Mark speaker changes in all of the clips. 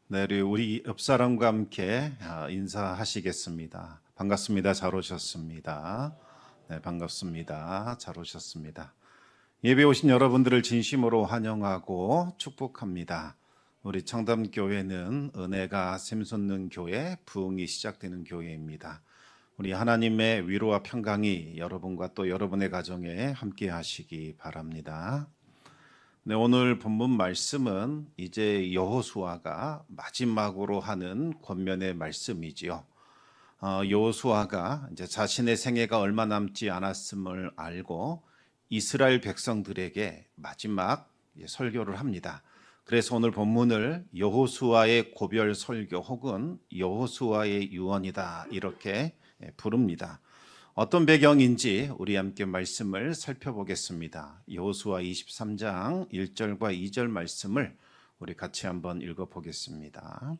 Speaker 1: 네, 우리 옆사람과 함께 인사하시겠습니다. 반갑습니다. 잘 오셨습니다. 네, 반갑습니다. 잘 오셨습니다. 예배 오신 여러분들을 진심으로 환영하고 축복합니다. 우리 청담교회는 은혜가 샘솟는 교회, 부흥이 시작되는 교회입니다. 우리 하나님의 위로와 평강이 여러분과 또 여러분의 가정에 함께 하시기 바랍니다. 네, 오늘 본문 말씀은 이제 여호수아가 마지막으로 하는 권면의 말씀이지요. 여호수아가 이제 자신의 생애가 얼마 남지 않았음을 알고 이스라엘 백성들에게 마지막 설교를 합니다. 그래서 오늘 본문을 여호수아의 고별 설교 혹은 여호수아의 유언이다 이렇게 부릅니다. 어떤 배경인지 우리 함께 말씀을 살펴보겠습니다. 여호수아 23장 1절과 2절 말씀을 우리 같이 한번 읽어보겠습니다.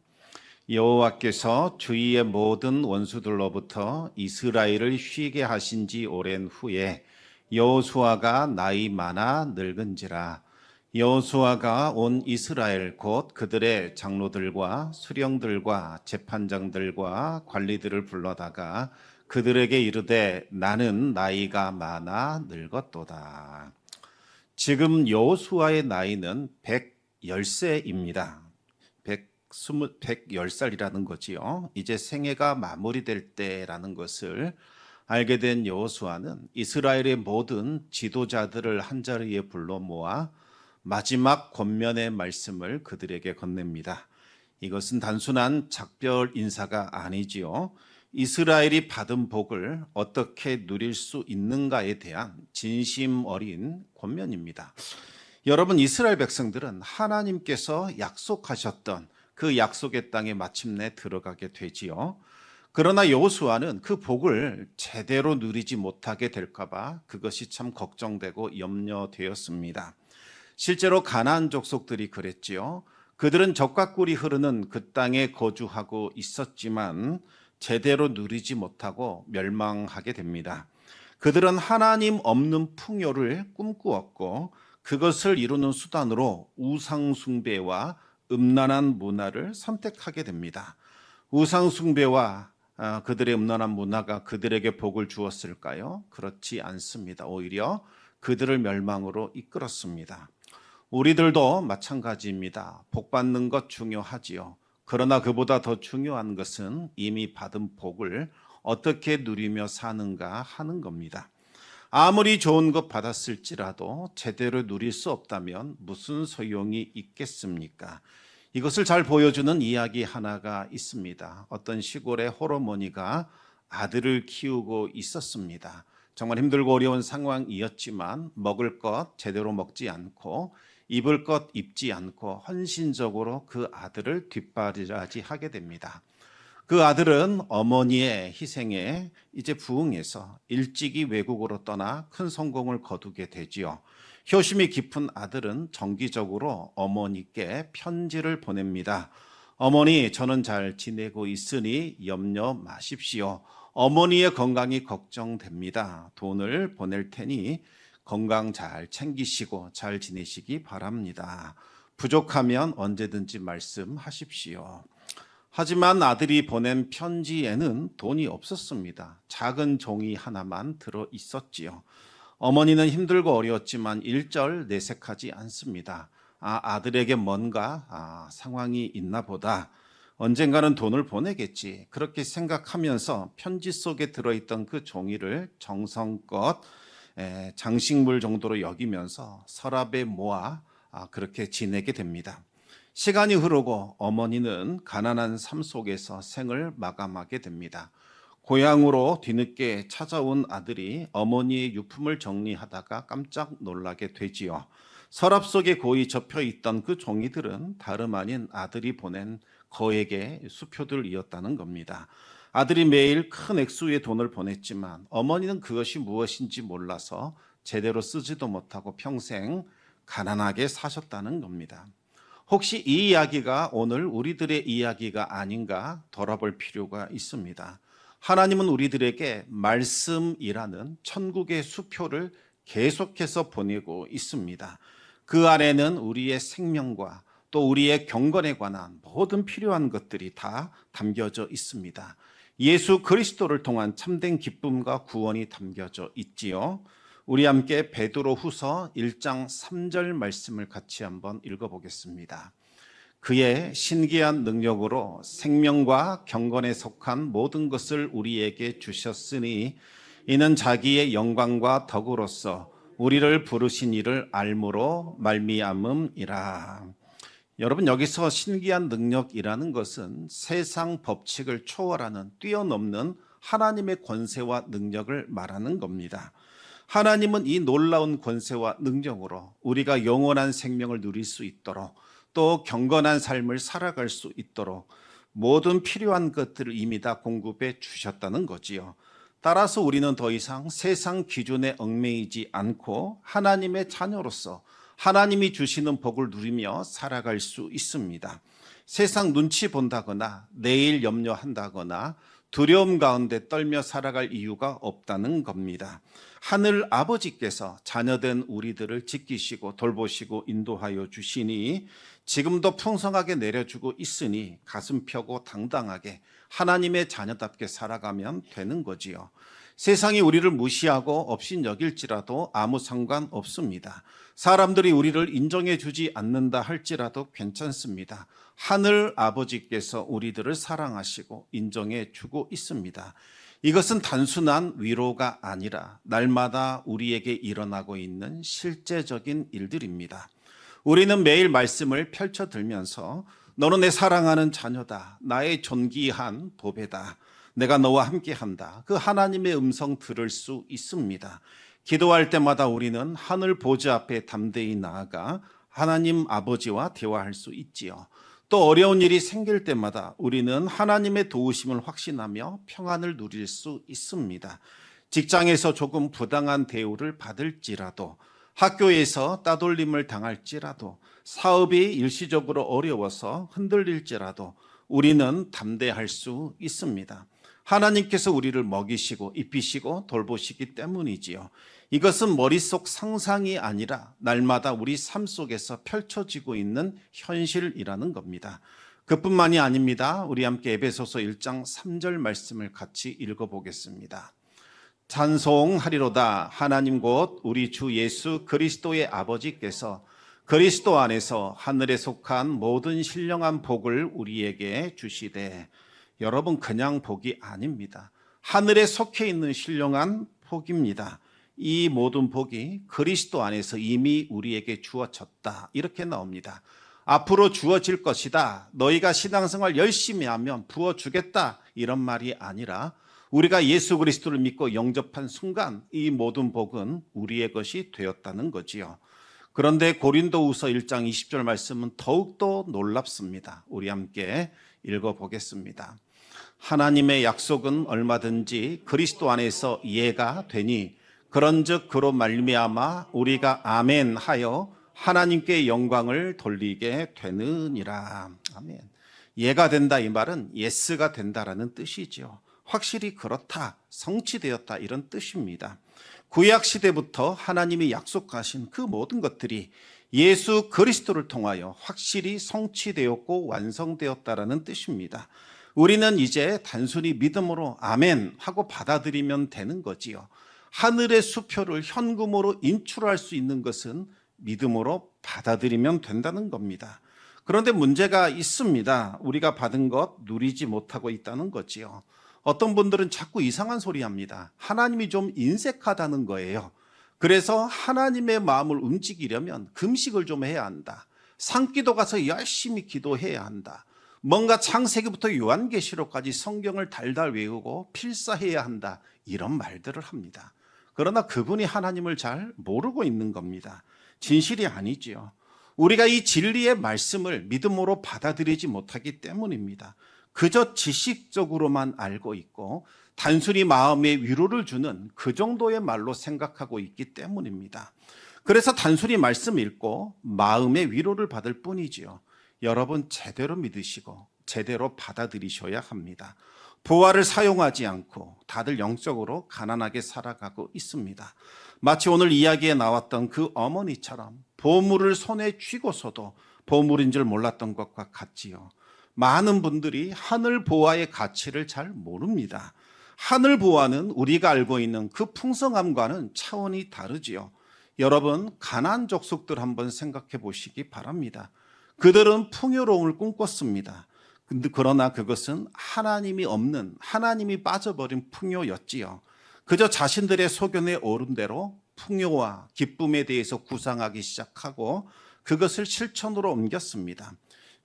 Speaker 1: 여호와께서 주위의 모든 원수들로부터 이스라엘을 쉬게 하신 지 오랜 후에 여호수아가 나이 많아 늙은지라 여호수아가 온 이스라엘 곧 그들의 장로들과 수령들과 재판장들과 관리들을 불러다가 그들에게 이르되 나는 나이가 많아 늙었도다. 지금 여호수아의 나이는 110세입니다. 110살이라는 거지요. 이제 생애가 마무리될 때라는 것을 알게 된 여호수아는 이스라엘의 모든 지도자들을 한자리에 불러 모아 마지막 권면의 말씀을 그들에게 건넵니다. 이것은 단순한 작별 인사가 아니지요. 이스라엘이 받은 복을 어떻게 누릴 수 있는가에 대한 진심 어린 권면입니다. 여러분, 이스라엘 백성들은 하나님께서 약속하셨던 그 약속의 땅에 마침내 들어가게 되지요. 그러나 여호수아는 그 복을 제대로 누리지 못하게 될까 봐 그것이 참 걱정되고 염려되었습니다. 실제로 가나안 족속들이 그랬지요. 그들은 적과 꿀이 흐르는 그 땅에 거주하고 있었지만 제대로 누리지 못하고 멸망하게 됩니다. 그들은 하나님 없는 풍요를 꿈꾸었고 그것을 이루는 수단으로 우상 숭배와 음란한 문화를 선택하게 됩니다. 우상 숭배와 그들의 음란한 문화가 그들에게 복을 주었을까요? 그렇지 않습니다. 오히려 그들을 멸망으로 이끌었습니다. 우리들도 마찬가지입니다. 복 받는 것 중요하지요. 그러나 그보다 더 중요한 것은 이미 받은 복을 어떻게 누리며 사는가 하는 겁니다. 아무리 좋은 것 받았을지라도 제대로 누릴 수 없다면 무슨 소용이 있겠습니까? 이것을 잘 보여주는 이야기 하나가 있습니다. 어떤 시골의 호르머니가 아들을 키우고 있었습니다. 정말 힘들고 어려운 상황이었지만 먹을 것 제대로 먹지 않고 입을 것 입지 않고 헌신적으로 그 아들을 뒷바라지하게 됩니다. 그 아들은 어머니의 희생에 이제 부응해서 일찍이 외국으로 떠나 큰 성공을 거두게 되지요. 효심이 깊은 아들은 정기적으로 어머니께 편지를 보냅니다. 어머니, 저는 잘 지내고 있으니 염려 마십시오. 어머니의 건강이 걱정됩니다. 돈을 보낼 테니 건강 잘 챙기시고 잘 지내시기 바랍니다. 부족하면 언제든지 말씀하십시오. 하지만 아들이 보낸 편지에는 돈이 없었습니다. 작은 종이 하나만 들어 있었지요. 어머니는 힘들고 어려웠지만 일절 내색하지 않습니다. 아들에게 뭔가 상황이 있나 보다. 언젠가는 돈을 보내겠지. 그렇게 생각하면서 편지 속에 들어있던 그 종이를 정성껏 장식물 정도로 여기면서 서랍에 모아 그렇게 지내게 됩니다. 시간이 흐르고 어머니는 가난한 삶 속에서 생을 마감하게 됩니다. 고향으로 뒤늦게 찾아온 아들이 어머니의 유품을 정리하다가 깜짝 놀라게 되지요. 서랍 속에 고이 접혀 있던 그 종이들은 다름 아닌 아들이 보낸 거액의 수표들이었다는 겁니다. 아들이 매일 큰 액수의 돈을 보냈지만 어머니는 그것이 무엇인지 몰라서 제대로 쓰지도 못하고 평생 가난하게 사셨다는 겁니다. 혹시 이 이야기가 오늘 우리들의 이야기가 아닌가 돌아볼 필요가 있습니다. 하나님은 우리들에게 말씀이라는 천국의 수표를 계속해서 보내고 있습니다. 그 안에는 우리의 생명과 또 우리의 경건에 관한 모든 필요한 것들이 다 담겨져 있습니다. 예수 그리스도를 통한 참된 기쁨과 구원이 담겨져 있지요. 우리 함께 베드로후서 1장 3절 말씀을 같이 한번 읽어보겠습니다. 그의 신기한 능력으로 생명과 경건에 속한 모든 것을 우리에게 주셨으니 이는 자기의 영광과 덕으로서 우리를 부르신 이를 알므로 말미암음이라. 여러분, 여기서 신기한 능력이라는 것은 세상 법칙을 초월하는 뛰어넘는 하나님의 권세와 능력을 말하는 겁니다. 하나님은 이 놀라운 권세와 능력으로 우리가 영원한 생명을 누릴 수 있도록 또 경건한 삶을 살아갈 수 있도록 모든 필요한 것들을 이미 다 공급해 주셨다는 거지요. 따라서 우리는 더 이상 세상 기준에 얽매이지 않고 하나님의 자녀로서 하나님이 주시는 복을 누리며 살아갈 수 있습니다. 세상 눈치 본다거나 내일 염려한다거나 두려움 가운데 떨며 살아갈 이유가 없다는 겁니다. 하늘 아버지께서 자녀된 우리들을 지키시고 돌보시고 인도하여 주시니 지금도 풍성하게 내려주고 있으니 가슴 펴고 당당하게 하나님의 자녀답게 살아가면 되는 거지요. 세상이 우리를 무시하고 업신여길지라도 아무 상관없습니다. 사람들이 우리를 인정해 주지 않는다 할지라도 괜찮습니다. 하늘 아버지께서 우리들을 사랑하시고 인정해 주고 있습니다. 이것은 단순한 위로가 아니라 날마다 우리에게 일어나고 있는 실제적인 일들입니다. 우리는 매일 말씀을 펼쳐들면서 너는 내 사랑하는 자녀다. 나의 존귀한 보배다. 내가 너와 함께한다. 그 하나님의 음성 들을 수 있습니다. 기도할 때마다 우리는 하늘 보좌 앞에 담대히 나아가 하나님 아버지와 대화할 수 있지요. 또 어려운 일이 생길 때마다 우리는 하나님의 도우심을 확신하며 평안을 누릴 수 있습니다. 직장에서 조금 부당한 대우를 받을지라도, 학교에서 따돌림을 당할지라도, 사업이 일시적으로 어려워서 흔들릴지라도 우리는 담대할 수 있습니다. 하나님께서 우리를 먹이시고 입히시고 돌보시기 때문이지요. 이것은 머릿속 상상이 아니라 날마다 우리 삶 속에서 펼쳐지고 있는 현실이라는 겁니다. 그뿐만이 아닙니다. 우리 함께 에베소서 1장 3절 말씀을 같이 읽어보겠습니다. 찬송하리로다. 하나님 곧 우리 주 예수 그리스도의 아버지께서 그리스도 안에서 하늘에 속한 모든 신령한 복을 우리에게 주시되. 여러분, 그냥 복이 아닙니다. 하늘에 속해 있는 신령한 복입니다. 이 모든 복이 그리스도 안에서 이미 우리에게 주어졌다. 이렇게 나옵니다. 앞으로 주어질 것이다. 너희가 신앙생활 열심히 하면 부어주겠다. 이런 말이 아니라 우리가 예수 그리스도를 믿고 영접한 순간 이 모든 복은 우리의 것이 되었다는 거지요. 그런데 고린도후서 1장 20절 말씀은 더욱더 놀랍습니다. 우리 함께 읽어보겠습니다. 하나님의 약속은 얼마든지 그리스도 안에서 이해가 되니 그런즉 그로 말미암아 우리가 아멘 하여 하나님께 영광을 돌리게 되느니라. 아멘. 예가 된다, 이 말은 예스가 된다라는 뜻이죠. 확실히 그렇다, 성취되었다, 이런 뜻입니다. 구약 시대부터 하나님이 약속하신 그 모든 것들이 예수 그리스도를 통하여 확실히 성취되었고 완성되었다라는 뜻입니다. 우리는 이제 단순히 믿음으로 아멘 하고 받아들이면 되는 거지요. 하늘의 수표를 현금으로 인출할 수 있는 것은 믿음으로 받아들이면 된다는 겁니다. 그런데 문제가 있습니다. 우리가 받은 것 누리지 못하고 있다는 거지요. 어떤 분들은 자꾸 이상한 소리 합니다. 하나님이 좀 인색하다는 거예요. 그래서 하나님의 마음을 움직이려면 금식을 좀 해야 한다. 산기도 가서 열심히 기도해야 한다. 뭔가 창세기부터 요한계시록까지 성경을 달달 외우고 필사해야 한다. 이런 말들을 합니다. 그러나 그분이 하나님을 잘 모르고 있는 겁니다. 진실이 아니지요. 우리가 이 진리의 말씀을 믿음으로 받아들이지 못하기 때문입니다. 그저 지식적으로만 알고 있고 단순히 마음의 위로를 주는 그 정도의 말로 생각하고 있기 때문입니다. 그래서 단순히 말씀 읽고 마음의 위로를 받을 뿐이지요. 여러분, 제대로 믿으시고 제대로 받아들이셔야 합니다. 보화를 사용하지 않고 다들 영적으로 가난하게 살아가고 있습니다. 마치 오늘 이야기에 나왔던 그 어머니처럼 보물을 손에 쥐고서도 보물인 줄 몰랐던 것과 같지요. 많은 분들이 하늘 보화의 가치를 잘 모릅니다. 하늘 보화는 우리가 알고 있는 그 풍성함과는 차원이 다르지요. 여러분, 가나안 족속들 한번 생각해 보시기 바랍니다. 그들은 풍요로움을 꿈꿨습니다. 그러나 그것은 하나님이 없는, 하나님이 빠져버린 풍요였지요. 그저 자신들의 소견에 오른 대로 풍요와 기쁨에 대해서 구상하기 시작하고 그것을 실천으로 옮겼습니다.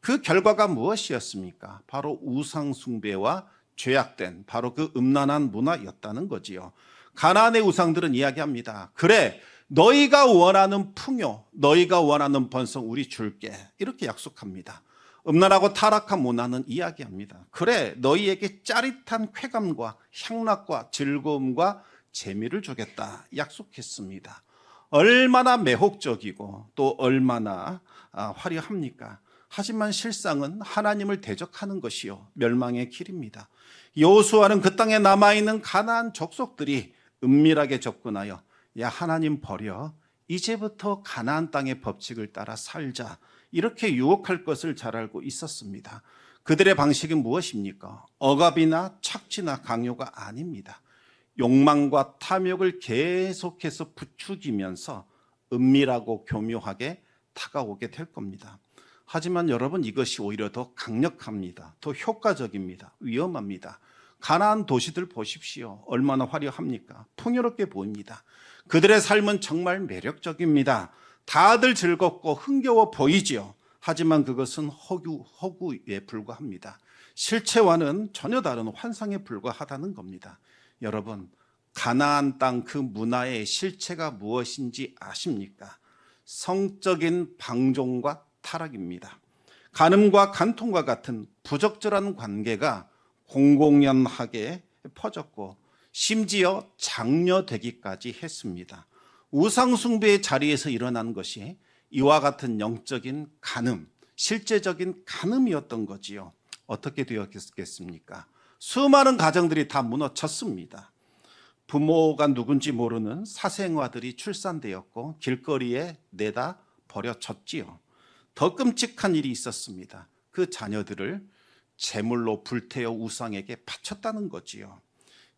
Speaker 1: 그 결과가 무엇이었습니까? 바로 우상 숭배와 죄악된 바로 그 음란한 문화였다는 거지요. 가나안의 우상들은 이야기합니다. 그래, 너희가 원하는 풍요, 너희가 원하는 번성 우리 줄게. 이렇게 약속합니다. 음란하고 타락한 문화는 이야기합니다. 그래, 너희에게 짜릿한 쾌감과 향락과 즐거움과 재미를 주겠다 약속했습니다. 얼마나 매혹적이고 또 얼마나 화려합니까? 하지만 실상은 하나님을 대적하는 것이요 멸망의 길입니다. 여호수아는 그 땅에 남아있는 가나안 족속들이 은밀하게 접근하여 야, 하나님 버려, 이제부터 가나안 땅의 법칙을 따라 살자, 이렇게 유혹할 것을 잘 알고 있었습니다. 그들의 방식은 무엇입니까? 억압이나 착취나 강요가 아닙니다. 욕망과 탐욕을 계속해서 부추기면서 은밀하고 교묘하게 다가오게 될 겁니다. 하지만 여러분, 이것이 오히려 더 강력합니다. 더 효과적입니다. 위험합니다. 가나안 도시들 보십시오. 얼마나 화려합니까? 풍요롭게 보입니다. 그들의 삶은 정말 매력적입니다. 다들 즐겁고 흥겨워 보이지요. 하지만 그것은 허구에 불과합니다. 실체와는 전혀 다른 환상에 불과하다는 겁니다. 여러분, 가나안 땅 그 문화의 실체가 무엇인지 아십니까? 성적인 방종과 타락입니다. 간음과 간통과 같은 부적절한 관계가 공공연하게 퍼졌고 심지어 장려되기까지 했습니다. 우상숭배의 자리에서 일어난 것이 이와 같은 영적인 간음, 실제적인 간음이었던 거지요. 어떻게 되었겠습니까? 수많은 가정들이 다 무너졌습니다. 부모가 누군지 모르는 사생아들이 출산되었고 길거리에 내다 버려졌지요. 더 끔찍한 일이 있었습니다. 그 자녀들을 제물로 불태워 우상에게 바쳤다는 거지요.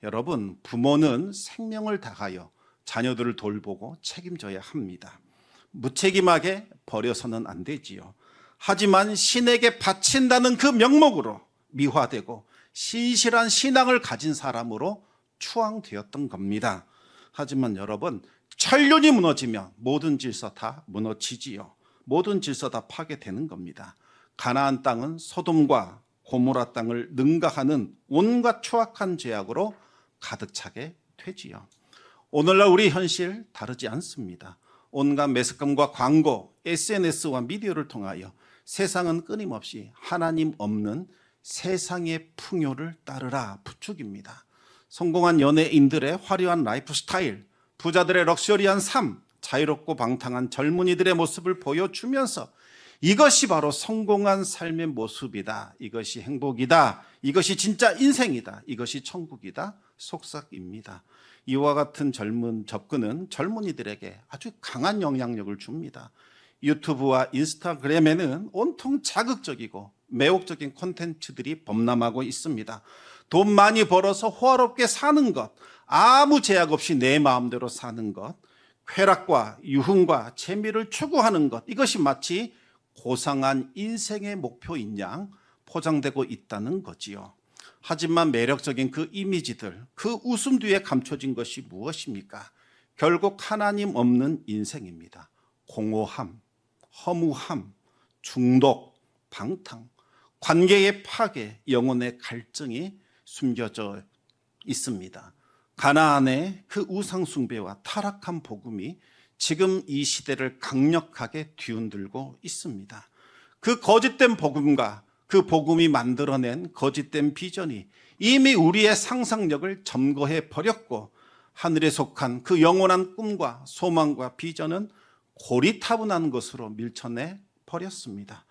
Speaker 1: 여러분, 부모는 생명을 다하여 자녀들을 돌보고 책임져야 합니다. 무책임하게 버려서는 안 되지요. 하지만 신에게 바친다는 그 명목으로 미화되고 신실한 신앙을 가진 사람으로 추앙되었던 겁니다. 하지만 여러분, 천륜이 무너지면 모든 질서 다 무너지지요. 모든 질서 다 파괴되는 겁니다. 가나안 땅은 소돔과 고모라 땅을 능가하는 온갖 추악한 죄악으로 가득 차게 되지요. 오늘날 우리 현실 다르지 않습니다. 온갖 매스컴과 광고, SNS와 미디어를 통하여 세상은 끊임없이 하나님 없는 세상의 풍요를 따르라 부추깁니다. 성공한 연예인들의 화려한 라이프 스타일, 부자들의 럭셔리한 삶, 자유롭고 방탕한 젊은이들의 모습을 보여주면서 이것이 바로 성공한 삶의 모습이다. 이것이 행복이다. 이것이 진짜 인생이다. 이것이 천국이다. 속삭입니다. 이와 같은 접근은 젊은이들에게 아주 강한 영향력을 줍니다. 유튜브와 인스타그램에는 온통 자극적이고 매혹적인 콘텐츠들이 범람하고 있습니다. 돈 많이 벌어서 호화롭게 사는 것, 아무 제약 없이 내 마음대로 사는 것, 쾌락과 유흥과 재미를 추구하는 것, 이것이 마치 고상한 인생의 목표인 양 포장되고 있다는 거지요. 하지만 매력적인 그 이미지들, 그 웃음 뒤에 감춰진 것이 무엇입니까? 결국 하나님 없는 인생입니다. 공허함, 허무함, 중독, 방탕, 관계의 파괴, 영혼의 갈증이 숨겨져 있습니다. 가나안의 그 우상숭배와 타락한 복음이 지금 이 시대를 강력하게 뒤흔들고 있습니다. 그 거짓된 복음과 그 복음이 만들어낸 거짓된 비전이 이미 우리의 상상력을 점거해 버렸고 하늘에 속한 그 영원한 꿈과 소망과 비전은 고리타분한 것으로 밀쳐내 버렸습니다.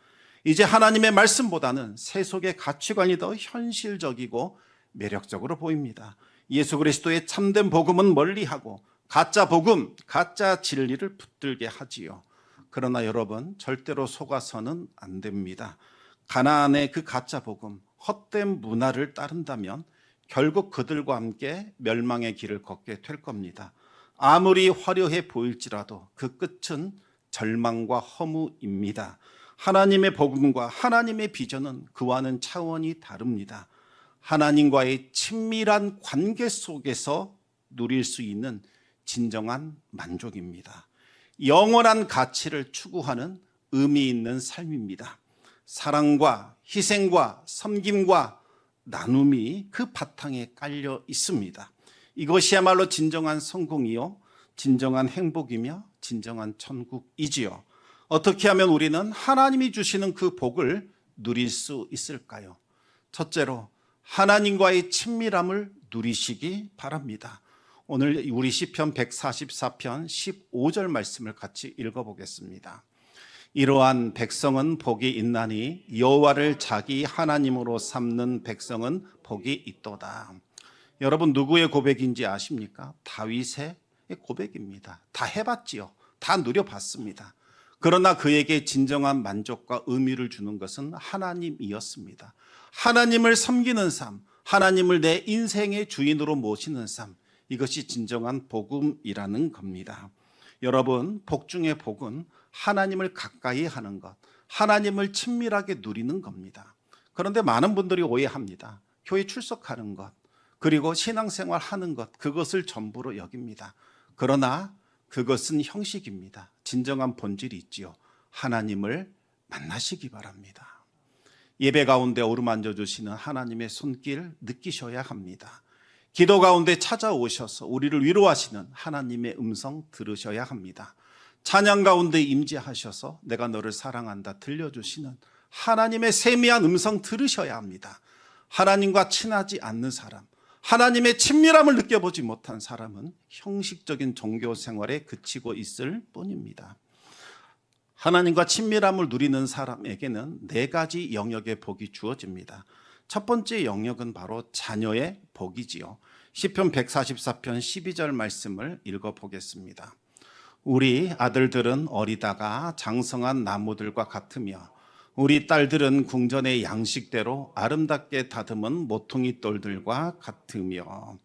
Speaker 1: 이제 하나님의 말씀보다는 세속의 가치관이 더 현실적이고 매력적으로 보입니다. 예수 그리스도의 참된 복음은 멀리하고 가짜 복음, 가짜 진리를 붙들게 하지요. 그러나 여러분, 절대로 속아서는 안 됩니다. 가나안의 그 가짜 복음, 헛된 문화를 따른다면 결국 그들과 함께 멸망의 길을 걷게 될 겁니다. 아무리 화려해 보일지라도 그 끝은 절망과 허무입니다. 하나님의 복음과 하나님의 비전은 그와는 차원이 다릅니다. 하나님과의 친밀한 관계 속에서 누릴 수 있는 진정한 만족입니다. 영원한 가치를 추구하는 의미 있는 삶입니다. 사랑과 희생과 섬김과 나눔이 그 바탕에 깔려 있습니다. 이것이야말로 진정한 성공이요, 진정한 행복이며 진정한 천국이지요. 어떻게 하면 우리는 하나님이 주시는 그 복을 누릴 수 있을까요? 첫째로 하나님과의 친밀함을 누리시기 바랍니다. 오늘 우리 시편 144편 15절 말씀을 같이 읽어보겠습니다. 이러한 백성은 복이 있나니 여호와를 자기 하나님으로 삼는 백성은 복이 있도다. 여러분, 누구의 고백인지 아십니까? 다윗의 고백입니다. 다 해봤지요. 다 누려봤습니다. 그러나 그에게 진정한 만족과 의미를 주는 것은 하나님이었습니다. 하나님을 섬기는 삶, 하나님을 내 인생의 주인으로 모시는 삶, 이것이 진정한 복음이라는 겁니다. 여러분, 복 중의 복은 하나님을 가까이 하는 것, 하나님을 친밀하게 누리는 겁니다. 그런데 많은 분들이 오해합니다. 교회 출석하는 것, 그리고 신앙생활 하는 것, 그것을 전부로 여깁니다. 그러나 그것은 형식입니다. 진정한 본질이 있지요. 하나님을 만나시기 바랍니다. 예배 가운데 어루만져 주시는 하나님의 손길 느끼셔야 합니다. 기도 가운데 찾아오셔서 우리를 위로하시는 하나님의 음성 들으셔야 합니다. 찬양 가운데 임재하셔서 내가 너를 사랑한다 들려주시는 하나님의 세미한 음성 들으셔야 합니다. 하나님과 친하지 않는 사람, 하나님의 친밀함을 느껴보지 못한 사람은 형식적인 종교 생활에 그치고 있을 뿐입니다. 하나님과 친밀함을 누리는 사람에게는 4가지 영역의 복이 주어집니다. 첫 번째 영역은 바로 자녀의 복이지요. 시편 144편 12절 말씀을 읽어보겠습니다. 우리 아들들은 어리다가 장성한 나무들과 같으며 우리 딸들은 궁전의 양식대로 아름답게 다듬은 모퉁이 돌들과 같으며.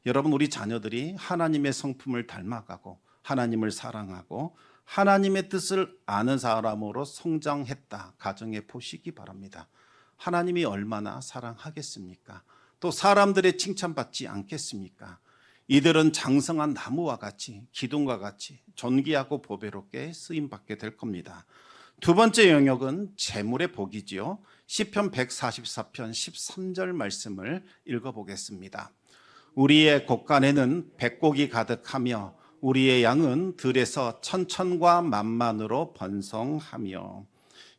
Speaker 1: 여러분, 우리 자녀들이 하나님의 성품을 닮아가고 하나님을 사랑하고 하나님의 뜻을 아는 사람으로 성장했다 가정에 보시기 바랍니다. 하나님이 얼마나 사랑하겠습니까? 또 사람들의 칭찬받지 않겠습니까? 이들은 장성한 나무와 같이 기둥과 같이 존귀하고 보배롭게 쓰임받게 될 겁니다. 두 번째 영역은 재물의 복이지요. 시편 144편 13절 말씀을 읽어보겠습니다. 우리의 곳간에는 백곡이 가득하며 우리의 양은 들에서 천천과 만만으로 번성하며.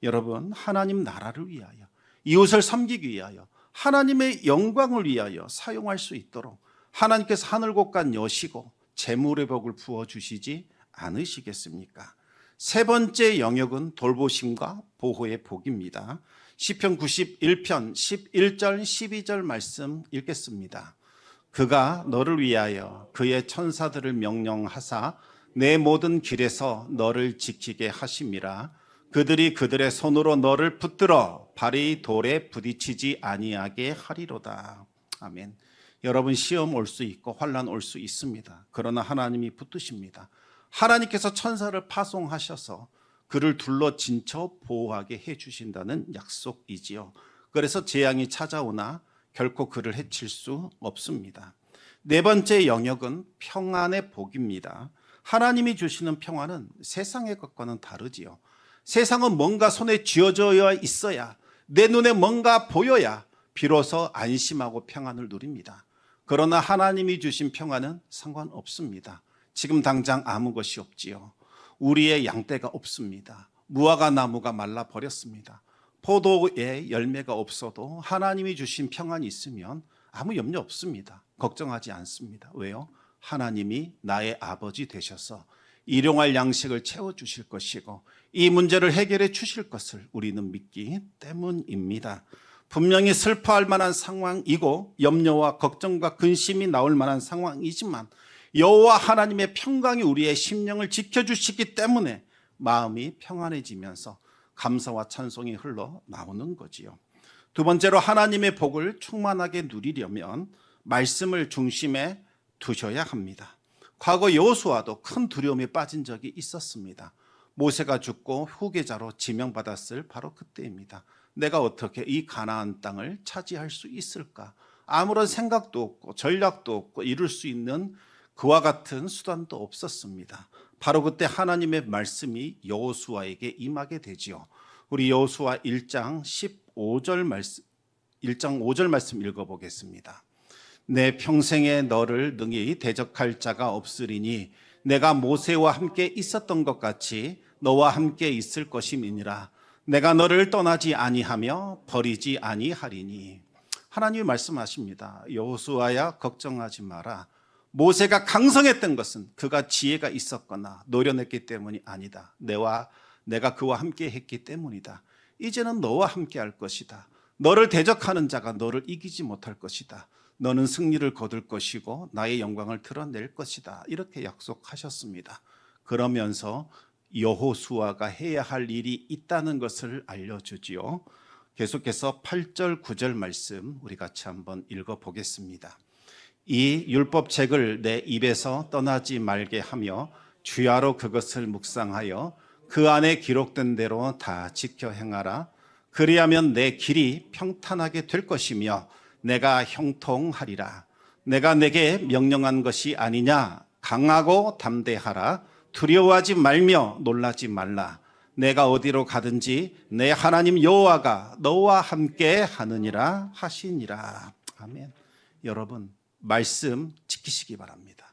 Speaker 1: 여러분, 하나님 나라를 위하여, 이웃을 섬기기 위하여, 하나님의 영광을 위하여 사용할 수 있도록 하나님께서 하늘 곳간 여시고 재물의 복을 부어주시지 않으시겠습니까? 세 번째 영역은 돌보심과 보호의 복입니다. 시편 91편 11절 12절 말씀 읽겠습니다. 그가 너를 위하여 그의 천사들을 명령하사 내 모든 길에서 너를 지키게 하심이라. 그들이 그들의 손으로 너를 붙들어 발이 돌에 부딪히지 아니하게 하리로다. 아멘. 여러분, 시험 올 수 있고 환난 올 수 있습니다. 그러나 하나님이 붙드십니다. 하나님께서 천사를 파송하셔서 그를 둘러 진쳐 보호하게 해주신다는 약속이지요. 그래서 재앙이 찾아오나 결코 그를 해칠 수 없습니다. 네 번째 영역은 평안의 복입니다. 하나님이 주시는 평안은 세상의 것과는 다르지요. 세상은 뭔가 손에 쥐어져 있어야, 내 눈에 뭔가 보여야 비로소 안심하고 평안을 누립니다. 그러나 하나님이 주신 평안은 상관없습니다. 지금 당장 아무 것이 없지요. 우리의 양떼가 없습니다. 무화과 나무가 말라버렸습니다. 포도에 열매가 없어도 하나님이 주신 평안이 있으면 아무 염려 없습니다. 걱정하지 않습니다. 왜요? 하나님이 나의 아버지 되셔서 일용할 양식을 채워주실 것이고 이 문제를 해결해 주실 것을 우리는 믿기 때문입니다. 분명히 슬퍼할 만한 상황이고 염려와 걱정과 근심이 나올 만한 상황이지만 여호와 하나님의 평강이 우리의 심령을 지켜주시기 때문에 마음이 평안해지면서 감사와 찬송이 흘러 나오는 거지요. 두 번째로 하나님의 복을 충만하게 누리려면 말씀을 중심에 두셔야 합니다. 과거 여호수아도 큰 두려움에 빠진 적이 있었습니다. 모세가 죽고 후계자로 지명받았을 바로 그때입니다. 내가 어떻게 이 가나안 땅을 차지할 수 있을까? 아무런 생각도 없고 전략도 없고 이룰 수 있는 그와 같은 수단도 없었습니다. 바로 그때 하나님의 말씀이 여호수아에게 임하게 되지요. 우리 여호수아 1장 5절 말씀 읽어보겠습니다. 내 평생에 너를 능히 대적할 자가 없으리니 내가 모세와 함께 있었던 것 같이 너와 함께 있을 것임이니라. 내가 너를 떠나지 아니하며 버리지 아니하리니. 하나님이 말씀하십니다. 여호수아야, 걱정하지 마라. 모세가 강성했던 것은 그가 지혜가 있었거나 노련했기 때문이 아니다. 내가 그와 함께 했기 때문이다. 이제는 너와 함께 할 것이다. 너를 대적하는 자가 너를 이기지 못할 것이다. 너는 승리를 거둘 것이고 나의 영광을 드러낼 것이다. 이렇게 약속하셨습니다. 그러면서 여호수아가 해야 할 일이 있다는 것을 알려주지요. 계속해서 8절 9절 말씀 우리 같이 한번 읽어보겠습니다. 이 율법책을 내 입에서 떠나지 말게 하며 주야로 그것을 묵상하여 그 안에 기록된 대로 다 지켜 행하라. 그리하면 내 길이 평탄하게 될 것이며 내가 형통하리라. 내가 내게 명령한 것이 아니냐. 강하고 담대하라. 두려워하지 말며 놀라지 말라. 내가 어디로 가든지 내 하나님 여호와가 너와 함께 하느니라 하시니라. 아멘. 여러분, 말씀 지키시기 바랍니다.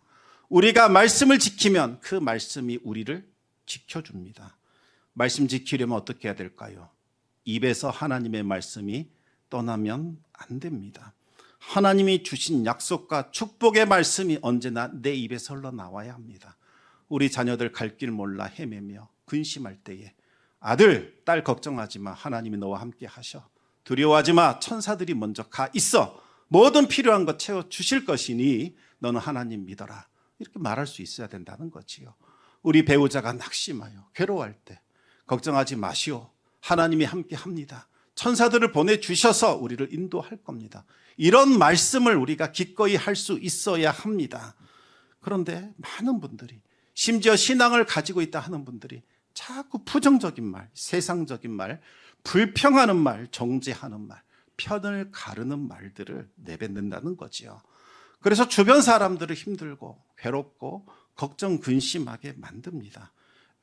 Speaker 1: 우리가 말씀을 지키면 그 말씀이 우리를 지켜줍니다. 말씀 지키려면 어떻게 해야 될까요? 입에서 하나님의 말씀이 떠나면 안 됩니다. 하나님이 주신 약속과 축복의 말씀이 언제나 내 입에서 흘러나와야 합니다. 우리 자녀들 갈 길 몰라 헤매며 근심할 때에 아들, 딸 걱정하지 마. 하나님이 너와 함께 하셔. 두려워하지 마. 천사들이 먼저 가 있어. 모든 필요한 것 채워주실 것이니 너는 하나님 믿어라. 이렇게 말할 수 있어야 된다는 거지요. 우리 배우자가 낙심하여 괴로워할 때 걱정하지 마시오. 하나님이 함께 합니다. 천사들을 보내주셔서 우리를 인도할 겁니다. 이런 말씀을 우리가 기꺼이 할 수 있어야 합니다. 그런데 많은 분들이 심지어 신앙을 가지고 있다 하는 분들이 자꾸 부정적인 말, 세상적인 말, 불평하는 말, 정죄하는 말, 편을 가르는 말들을 내뱉는다는 거지요. 그래서 주변 사람들을 힘들고 괴롭고 걱정 근심하게 만듭니다.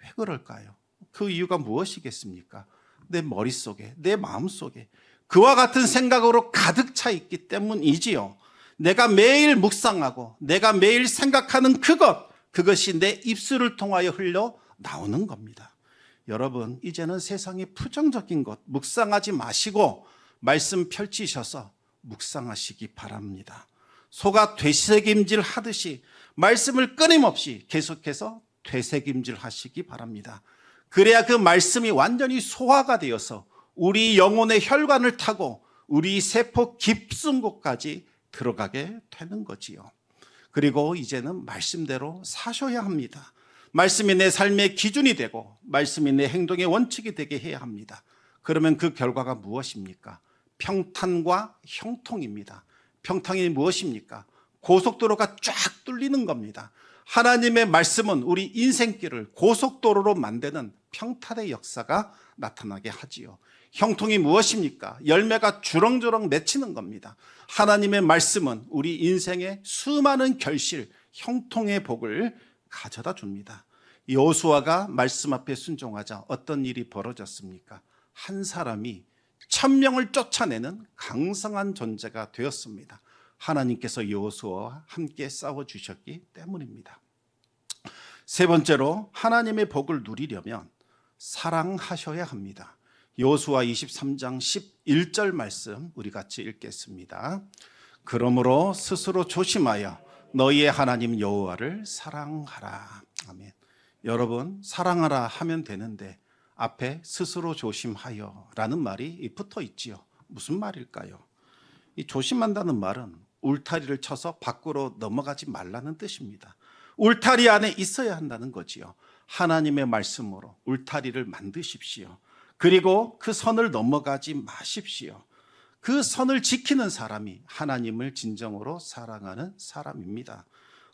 Speaker 1: 왜 그럴까요? 그 이유가 무엇이겠습니까? 내 머릿속에, 내 마음속에 그와 같은 생각으로 가득 차 있기 때문이지요. 내가 매일 묵상하고 내가 매일 생각하는 그것이 내 입술을 통하여 흘러 나오는 겁니다. 여러분, 이제는 세상의 부정적인 것 묵상하지 마시고 말씀 펼치셔서 묵상하시기 바랍니다. 소가 되새김질 하듯이 말씀을 끊임없이 계속해서 되새김질 하시기 바랍니다. 그래야 그 말씀이 완전히 소화가 되어서 우리 영혼의 혈관을 타고 우리 세포 깊은 곳까지 들어가게 되는 거지요. 그리고 이제는 말씀대로 사셔야 합니다. 말씀이 내 삶의 기준이 되고 말씀이 내 행동의 원칙이 되게 해야 합니다. 그러면 그 결과가 무엇입니까? 평탄과 형통입니다. 평탄이 무엇입니까? 고속도로가 쫙 뚫리는 겁니다. 하나님의 말씀은 우리 인생길을 고속도로로 만드는 평탄의 역사가 나타나게 하지요. 형통이 무엇입니까? 열매가 주렁주렁 맺히는 겁니다. 하나님의 말씀은 우리 인생의 수많은 결실, 형통의 복을 가져다 줍니다. 여호수아가 말씀 앞에 순종하자 어떤 일이 벌어졌습니까? 한 사람이 1000명을 쫓아내는 강성한 존재가 되었습니다. 하나님께서 여호수아와 함께 싸워주셨기 때문입니다. 세 번째로 하나님의 복을 누리려면 사랑하셔야 합니다. 여호수아 23장 11절 말씀 우리 같이 읽겠습니다. 그러므로 스스로 조심하여 너희의 하나님 여호와를 사랑하라. 아멘. 여러분, 사랑하라 하면 되는데 앞에 스스로 조심하여 라는 말이 붙어 있지요. 무슨 말일까요? 이 조심한다는 말은 울타리를 쳐서 밖으로 넘어가지 말라는 뜻입니다. 울타리 안에 있어야 한다는 거지요. 하나님의 말씀으로 울타리를 만드십시오. 그리고 그 선을 넘어가지 마십시오. 그 선을 지키는 사람이 하나님을 진정으로 사랑하는 사람입니다.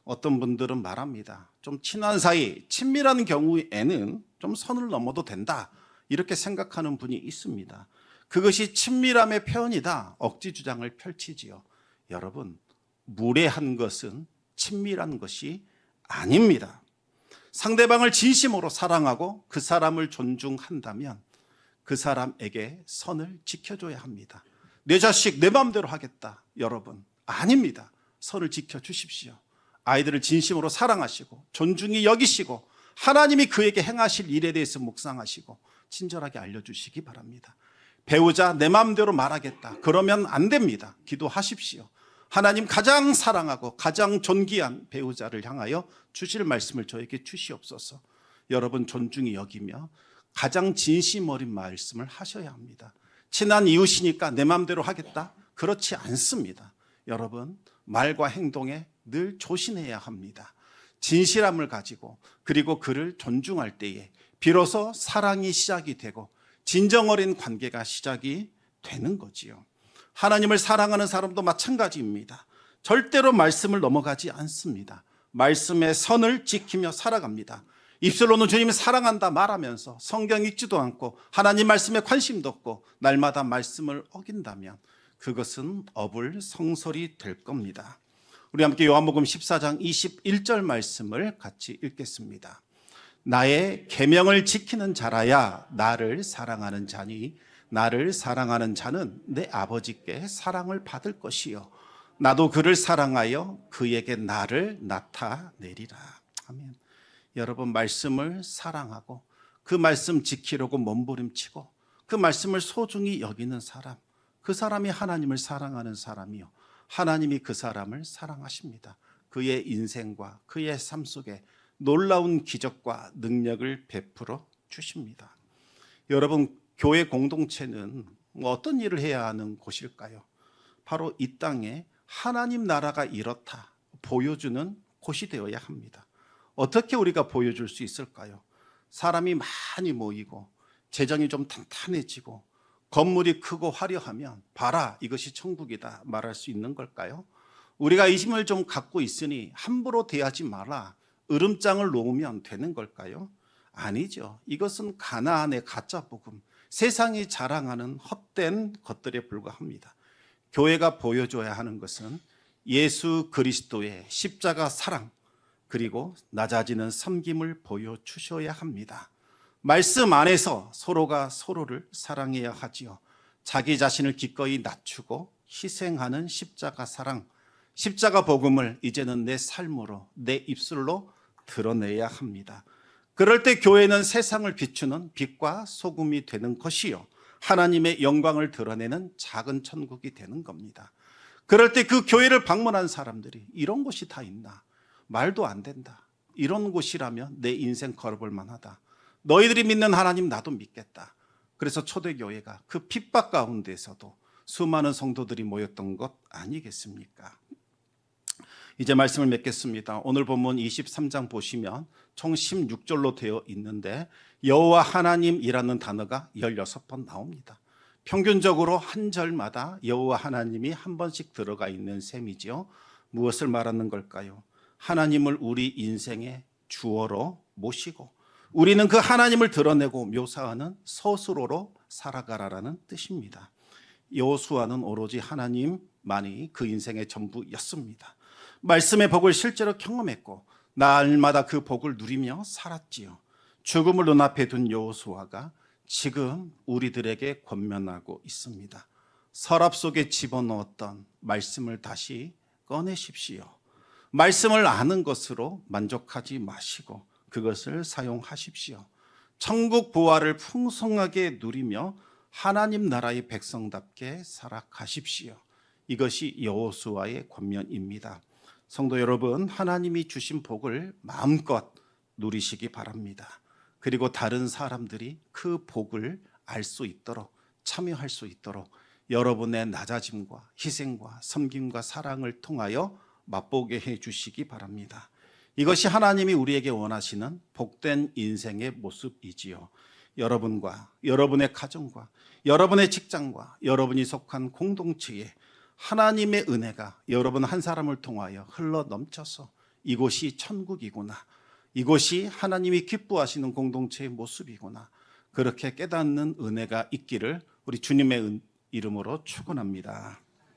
Speaker 1: 어떤 분들은 말합니다. 좀 친한 사이, 친밀한 경우에는 좀 선을 넘어도 된다, 이렇게 생각하는 분이 있습니다. 그것이 친밀함의 표현이다, 억지 주장을 펼치지요. 여러분, 무례한 것은 친밀한 것이 아닙니다. 상대방을 진심으로 사랑하고 그 사람을 존중한다면 그 사람에게 선을 지켜줘야 합니다. 내 자식 내 마음대로 하겠다, 여러분, 아닙니다. 선을 지켜주십시오. 아이들을 진심으로 사랑하시고 존중히 여기시고 하나님이 그에게 행하실 일에 대해서 묵상하시고 친절하게 알려주시기 바랍니다. 배우자 내 마음대로 말하겠다, 그러면 안 됩니다. 기도하십시오. 하나님 가장 사랑하고 가장 존귀한 배우자를 향하여 주실 말씀을 저에게 주시옵소서. 여러분, 존중히 여기며 가장 진심 어린 말씀을 하셔야 합니다. 친한 이웃이니까 내 마음대로 하겠다, 그렇지 않습니다. 여러분, 말과 행동에 늘 조심해야 합니다. 진실함을 가지고 그리고 그를 존중할 때에 비로소 사랑이 시작이 되고 진정 어린 관계가 시작이 되는 거지요. 하나님을 사랑하는 사람도 마찬가지입니다. 절대로 말씀을 넘어가지 않습니다. 말씀의 선을 지키며 살아갑니다. 입술로는 주님을 사랑한다 말하면서 성경 읽지도 않고 하나님 말씀에 관심도 없고 날마다 말씀을 어긴다면 그것은 어불성설이 될 겁니다. 우리 함께 요한복음 14장 21절 말씀을 같이 읽겠습니다. 나의 계명을 지키는 자라야 나를 사랑하는 자니 나를 사랑하는 자는 내 아버지께 사랑을 받을 것이요 나도 그를 사랑하여 그에게 나를 나타내리라. 아멘. 여러분, 말씀을 사랑하고 그 말씀 지키려고 몸부림치고 그 말씀을 소중히 여기는 사람, 그 사람이 하나님을 사랑하는 사람이요 하나님이 그 사람을 사랑하십니다. 그의 인생과 그의 삶 속에 놀라운 기적과 능력을 베풀어 주십니다. 여러분, 교회 공동체는 어떤 일을 해야 하는 곳일까요? 바로 이 땅에 하나님 나라가 이렇다 보여주는 곳이 되어야 합니다. 어떻게 우리가 보여줄 수 있을까요? 사람이 많이 모이고 재정이 좀 탄탄해지고 건물이 크고 화려하면 봐라, 이것이 천국이다 말할 수 있는 걸까요? 우리가 이 힘을 좀 갖고 있으니 함부로 대하지 마라, 으름장을 놓으면 되는 걸까요? 아니죠. 이것은 가나안의 가짜 복음, 세상이 자랑하는 헛된 것들에 불과합니다. 교회가 보여줘야 하는 것은 예수 그리스도의 십자가 사랑, 그리고 낮아지는 섬김을 보여주셔야 합니다. 말씀 안에서 서로가 서로를 사랑해야 하지요. 자기 자신을 기꺼이 낮추고 희생하는 십자가 사랑, 십자가 복음을 이제는 내 삶으로, 내 입술로 드러내야 합니다. 그럴 때 교회는 세상을 비추는 빛과 소금이 되는 것이요 하나님의 영광을 드러내는 작은 천국이 되는 겁니다. 그럴 때 그 교회를 방문한 사람들이 이런 곳이 다 있나? 말도 안 된다. 이런 곳이라면 내 인생 걸어볼 만하다. 너희들이 믿는 하나님 나도 믿겠다. 그래서 초대교회가 그 핍박 가운데서도 수많은 성도들이 모였던 것 아니겠습니까? 이제 말씀을 맺겠습니다. 오늘 본문 23장 보시면 총 16절로 되어 있는데 여호와 하나님이라는 단어가 16번 나옵니다. 평균적으로 한 절마다 여호와 하나님이 한 번씩 들어가 있는 셈이죠. 무엇을 말하는 걸까요? 하나님을 우리 인생의 주어로 모시고 우리는 그 하나님을 드러내고 묘사하는 서술어로 살아가라라는 뜻입니다. 여호수아는 오로지 하나님만이 그 인생의 전부였습니다. 말씀의 복을 실제로 경험했고 날마다 그 복을 누리며 살았지요. 죽음을 눈앞에 둔 여호수아가 지금 우리들에게 권면하고 있습니다. 서랍 속에 집어넣었던 말씀을 다시 꺼내십시오. 말씀을 아는 것으로 만족하지 마시고 그것을 사용하십시오. 천국 부활을 풍성하게 누리며 하나님 나라의 백성답게 살아가십시오. 이것이 여호수아의 권면입니다. 성도 여러분, 하나님이 주신 복을 마음껏 누리시기 바랍니다. 그리고 다른 사람들이 그 복을 알 수 있도록, 참여할 수 있도록 여러분의 낮아짐과 희생과 섬김과 사랑을 통하여 맛보게 해 주시기 바랍니다. 이것이 하나님이 우리에게 원하시는 복된 인생의 모습이지요. 여러분과 여러분의 가정과 여러분의 직장과 여러분이 속한 공동체에 하나님의 은혜가 여러분 한 사람을 통하여 흘러 넘쳐서 이곳이 천국이구나, 이곳이 하나님이 기뻐하시는 공동체의 모습이구나, 그렇게 깨닫는 은혜가 있기를 우리 주님의 이름으로 축원합니다.